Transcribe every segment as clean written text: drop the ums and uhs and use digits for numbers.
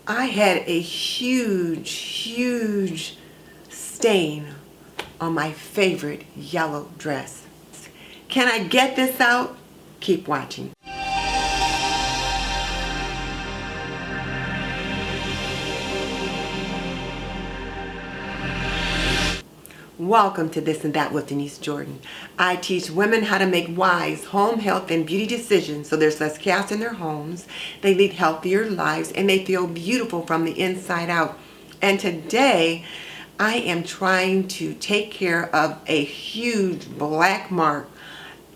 I had a huge stain on my favorite yellow dress. Can I get this out? Keep watching. Welcome to This and That with Denise Jordan. I teach women how to make wise home health and beauty decisions so there's less chaos in their homes, they lead healthier lives, and they feel beautiful from the inside out. And today, I am trying to take care of a huge black mark.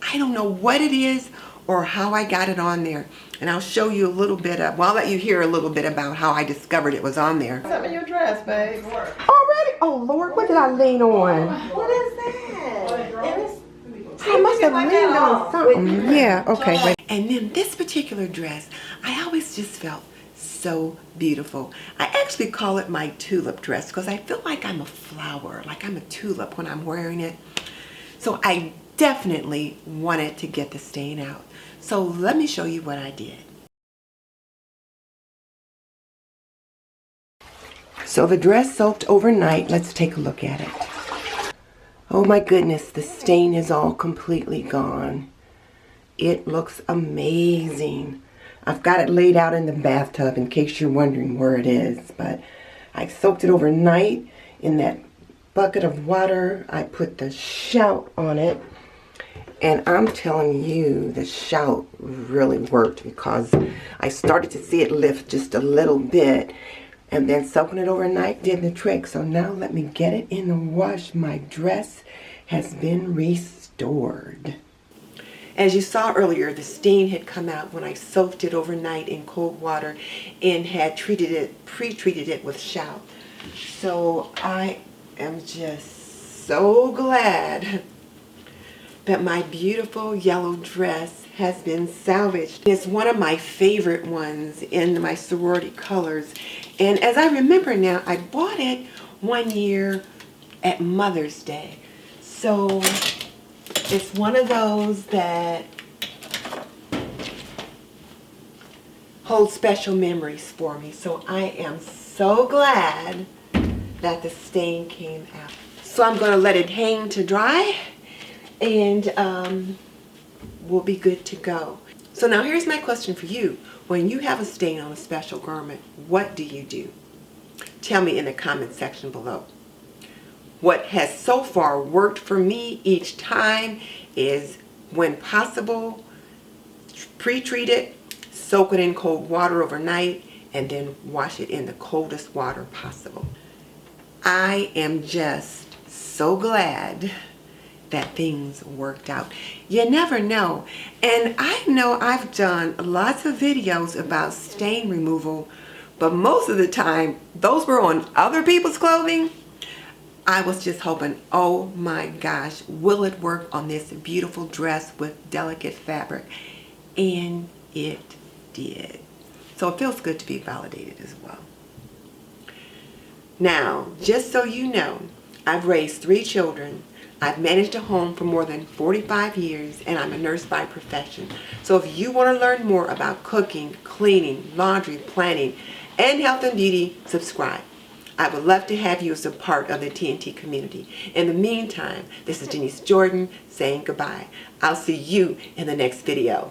I don't know what it is or how I got it on there. And I'll show you a little bit of, well, I'll let you hear a little bit about how I discovered it was on there. What's up in your dress, babe? Already? Oh, Lord, what did I lean on? What is that? I must have leaned on something. Yeah, okay. Wait. And then this particular dress, I always just felt so beautiful. I actually call it my tulip dress because I feel like I'm a flower, like I'm a tulip when I'm wearing it. So I definitely wanted to get the stain out. So let me show you what I did. So the dress soaked overnight. Let's take a look at it. Oh my goodness, the stain is all completely gone. It looks amazing. I've got it laid out in the bathtub in case you're wondering where it is, but I soaked it overnight in that bucket of water. I put the shout on it, and I'm telling you, the shout really worked because I started to see it lift just a little bit, and then soaking it overnight did the trick. So now let me get it in the wash. My dress has been restored. As you saw earlier, the stain had come out when I soaked it overnight in cold water and had pre-treated it with shout. So I am just so glad that my beautiful yellow dress has been salvaged. It's one of my favorite ones in my sorority colors. And as I remember now, I bought it one year at Mother's Day. So it's one of those that hold special memories for me. So I am so glad that the stain came out. So I'm going to let it hang to dry, and we'll be good to go. So now here's my question for you. When you have a stain on a special garment, what do you do? Tell me in the comment section below. What has so far worked for me each time is, when possible, pre-treat it, soak it in cold water overnight, and then wash it in the coldest water possible. I am just so glad that things worked out. You never know. And I know I've done lots of videos about stain removal, but most of the time those were on other people's clothing. I was just hoping, oh my gosh, will it work on this beautiful dress with delicate fabric? And it did. So it feels good to be validated as well. Now, just so you know, I've raised 3 children. I've managed a home for more than 45 years, and I'm a nurse by profession. So if you want to learn more about cooking, cleaning, laundry, planning, and health and beauty, subscribe. I would love to have you as a part of the TNT community. In the meantime, this is Denise Jordan saying goodbye. I'll see you in the next video.